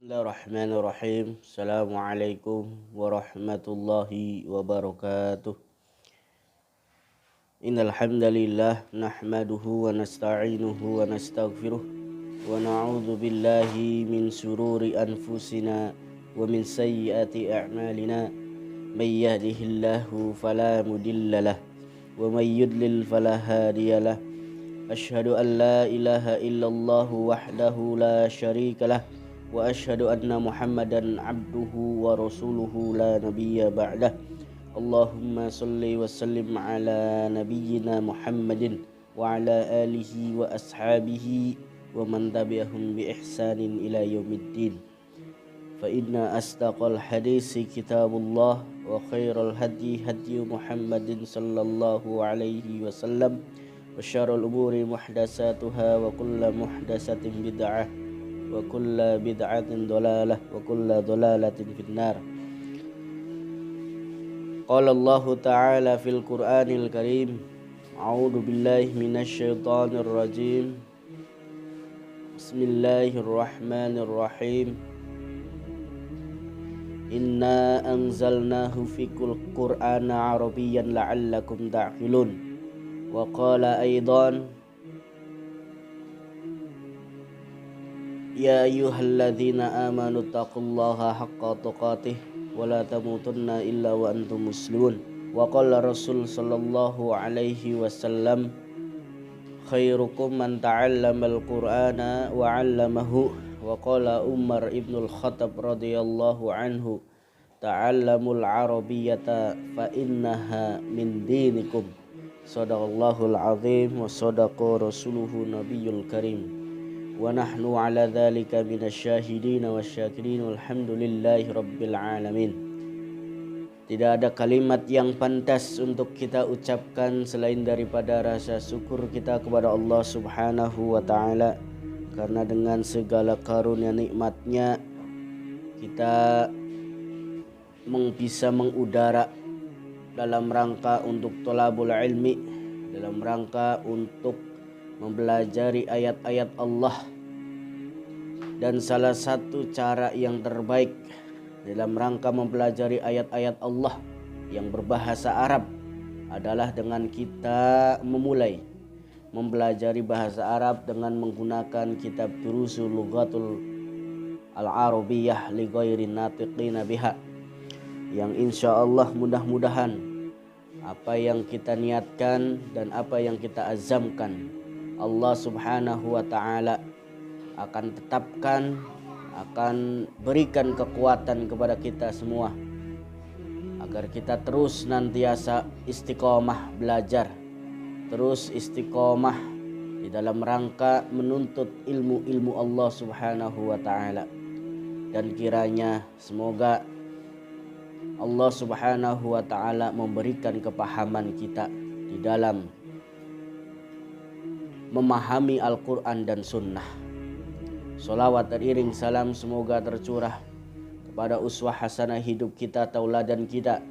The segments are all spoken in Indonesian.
Bismillahirrahmanirrahim. Assalamualaikum warahmatullahi wabarakatuh. Innal hamdalillah nahmaduhu wa nasta'inuhu wa nastaghfiruh wa na'udzu billahi min shururi anfusina wa min sayyiati a'malina. May yahdihillahu fala mudhillalah wa may yudlil fala hadiyalah. Asyhadu an la ilaha illallah wahdahu la syarikalah wa asyhadu anna Muhammadan abduhu wa rasuluhu la nabiyya ba'dah. Allahumma salli wa sallim ala nabiyyina Muhammadin wa ala alihi wa ashabihi wa man tabi'ahum bi ihsanin ila yaumiddin. Fa inna asdaqal hadisi kitabullah wa khairal hadi hadi Muhammadin sallallahu alaihi wasallam wa syarrul umuri muhdatsatuha wa kullu muhdatsatin bid'ah wa kullu bid'atin dhalalah wa kullu dhalalatin finnar. Qala Allah Ta'ala fil Qur'anil Karim, a'udzu billahi minasy syaithanir rajim. Bismillahirrahmanirrahim. Inna anzalnahu fil Qur'ana Arabiyyan la'allakum ta'qilun. Wa qala aidan Ya ayyuhalladzina amanu taqullaha haqqa tuqatih wa la tamutunna illa wa antum muslimun. Wa qala Rasul sallallahu alaihi wasallam khairukum man ta'allamal Qur'ana wa 'allamahu. Wa qala Umar ibn al-Khattab radhiyallahu anhu ta'allamul arabiyyata fa innaha min dinikum. Shadaqallahul azim wa sadaqa rasuluhu nabiyul karim. Wa nahnu ala dhalika minasyahidin wasyakirin walhamdulillahi rabbil alamin. Tidak ada kalimat yang pantas untuk kita ucapkan selain daripada rasa syukur kita kepada Allah subhanahu wa ta'ala, karena dengan segala karunia nikmatnya kita bisa mengudara dalam rangka untuk thalabul ilmi, dalam rangka untuk mempelajari ayat-ayat Allah. Dan salah satu cara yang terbaik dalam rangka mempelajari ayat-ayat Allah yang berbahasa Arab adalah dengan kita memulai mempelajari bahasa Arab dengan menggunakan kitab Durusul Lughatul Al-Arabiyyah li ghairin natiqina biha, yang insyaallah mudah-mudahan apa yang kita niatkan dan apa yang kita azamkan, Allah subhanahu wa ta'ala akan tetapkan, akan berikan kekuatan kepada kita semua agar kita terus nantiasa istiqomah belajar, terus istiqomah di dalam rangka menuntut ilmu-ilmu Allah subhanahu wa ta'ala. Dan kiranya semoga Allah subhanahu wa ta'ala memberikan kepahaman kita di dalam memahami Al-Quran dan Sunnah. Salawat teriring salam semoga tercurah kepada uswah hasanah hidup kita, tauladan kita,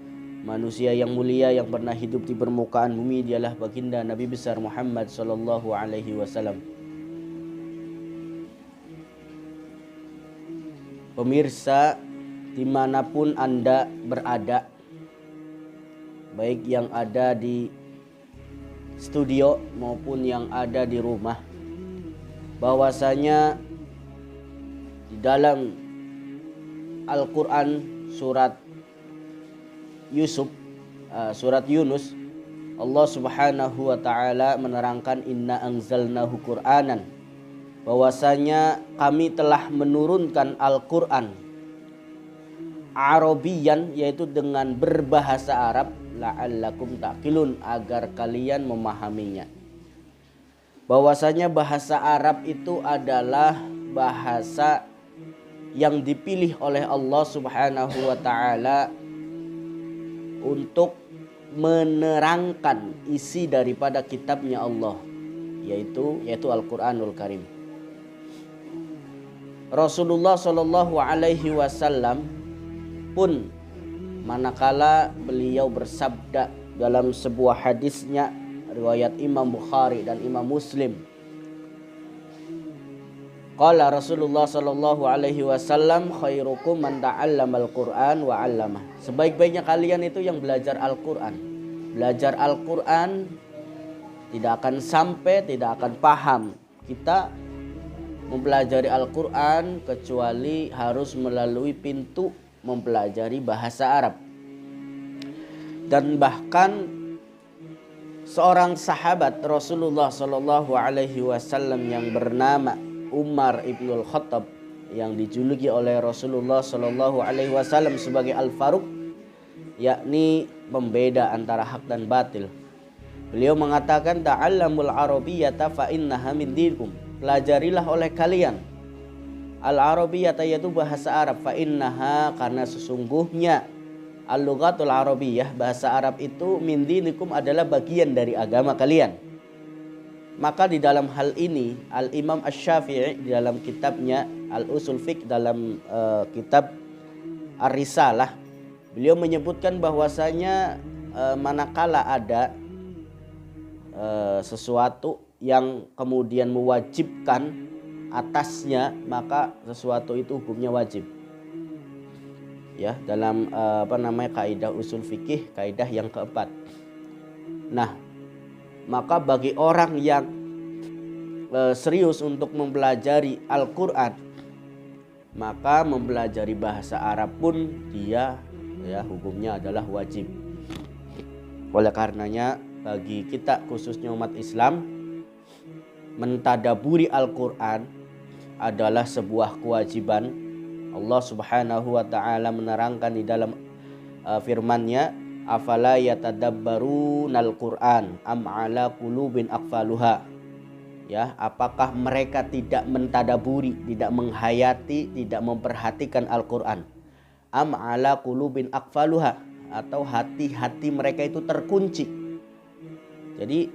manusia yang mulia yang pernah hidup di permukaan bumi, dialah baginda Nabi besar Muhammad sallallahu alaihi wasallam. Pemirsa dimanapun Anda berada, baik yang ada di studio maupun yang ada di rumah, bahwasanya di dalam Al-Quran surat Yunus, Allah subhanahu wa ta'ala menerangkan inna anzalnahu Qur'anan, bahwasanya kami telah menurunkan Al-Quran Arabiyan, yaitu dengan berbahasa Arab, la'allakum ta'qilun, agar kalian memahaminya. Bahwasanya bahasa Arab itu adalah bahasa yang dipilih oleh Allah subhanahu wa ta'ala untuk menerangkan isi daripada kitabnya Allah, yaitu Al-Quranul Karim. Rasulullah sallallahu alaihi wasallam pun manakala beliau bersabda dalam sebuah hadisnya riwayat Imam Bukhari dan Imam Muslim, Qala Rasulullah sallallahu alaihi wasallam khairukum man ta'allamal Qur'an wa 'allamah. Sebaik-baiknya kalian itu yang belajar Al-Qur'an. Belajar Al-Qur'an tidak akan sampai, tidak akan paham kita mempelajari Al-Qur'an kecuali harus melalui pintu mempelajari bahasa Arab. Dan bahkan seorang sahabat Rasulullah sallallahu alaihi wasallam yang bernama Umar ibnul Khattab, yang dijuluki oleh Rasulullah sallallahu alaihi wasallam sebagai Al-Faruq, yakni pembeda antara hak dan batil. Beliau mengatakan, ta'allamul arabiyyata fa innaha min dinikum. Pelajarilah oleh kalian al-arabiyyata, yaitu bahasa Arab, fa innaha, karena sesungguhnya al-lughatul arabiyyah, bahasa Arab itu, min dinikum, adalah bagian dari agama kalian. Maka di dalam hal ini Al-Imam Asy-Syafi'i di dalam kitabnya Al-Usul Fiqh, dalam kitab Ar-Risalah, beliau menyebutkan bahwasanya manakala ada sesuatu yang kemudian mewajibkan atasnya, maka sesuatu itu hukumnya wajib. Ya, dalam kaidah usul fikih, kaidah yang keempat. Nah, maka bagi orang yang serius untuk mempelajari Al-Quran, maka mempelajari bahasa Arab pun dia, ya, hukumnya adalah wajib. Oleh karenanya bagi kita khususnya umat Islam, mentadaburi Al-Quran adalah sebuah kewajiban. Allah Subhanahu wa taala menerangkan di dalam firman-Nya, afala yatadabbarunal Qur'an am ala qulubin aqfaluha. Ya, apakah mereka tidak mentadaburi, tidak menghayati, tidak memperhatikan Al-Qur'an? Am ala qulubin aqfaluha, atau hati-hati mereka itu terkunci. Jadi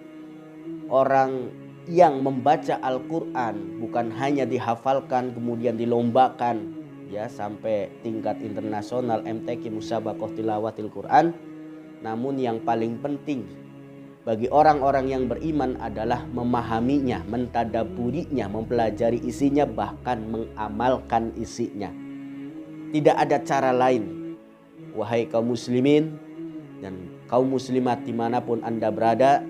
orang yang membaca Al-Qur'an bukan hanya dihafalkan kemudian dilombakan, ya, sampai tingkat internasional MTQ Musabaqah Tilawatil Quran. Namun yang paling penting bagi orang-orang yang beriman adalah memahaminya, mentadaburinya, mempelajari isinya, bahkan mengamalkan isinya. Tidak ada cara lain, wahai kaum muslimin dan kaum muslimat dimanapun Anda berada,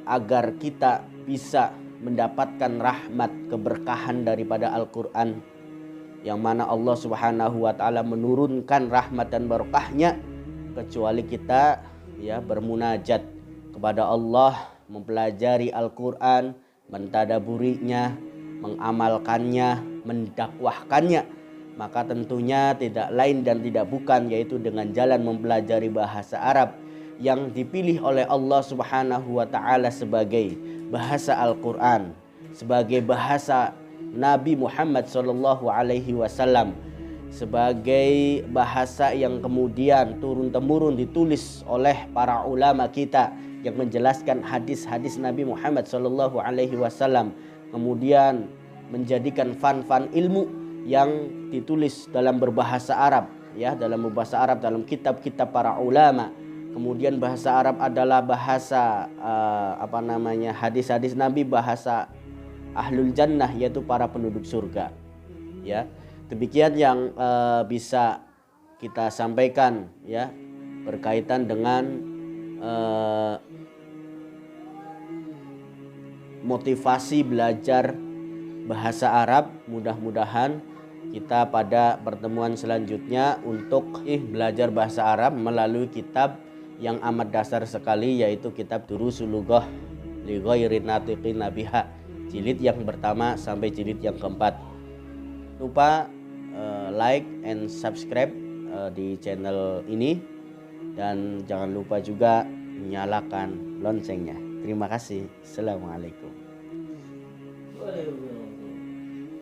agar kita bisa mendapatkan rahmat, keberkahan daripada Al-Quran, yang mana Allah Subhanahu wa taala menurunkan rahmat dan berkahnya, kecuali kita, ya, bermunajat kepada Allah, mempelajari Al-Quran, mentadaburinya, mengamalkannya, mendakwahkannya. Maka tentunya tidak lain dan tidak bukan yaitu dengan jalan mempelajari bahasa Arab yang dipilih oleh Allah Subhanahu wa taala sebagai bahasa Al-Quran, sebagai bahasa Nabi Muhammad sallallahu alaihi wasallam, sebagai bahasa yang kemudian turun-temurun ditulis oleh para ulama kita yang menjelaskan hadis-hadis Nabi Muhammad sallallahu alaihi wasallam, kemudian menjadikan fan-fan ilmu yang ditulis dalam berbahasa Arab, ya, dalam berbahasa Arab, dalam kitab-kitab para ulama. Kemudian bahasa Arab adalah bahasa hadis-hadis Nabi, bahasa Ahlul Jannah, yaitu para penduduk surga. Ya, demikian yang bisa kita sampaikan, ya, berkaitan dengan motivasi belajar bahasa Arab. Mudah-mudahan kita pada pertemuan selanjutnya untuk belajar bahasa Arab melalui kitab yang amat dasar sekali, yaitu kitab Durusul Lughah li Ghairin Natiqina Biha, jilid yang pertama sampai jilid yang keempat. Lupa like and subscribe di channel ini, dan jangan lupa juga nyalakan loncengnya. Terima kasih. Assalamualaikum.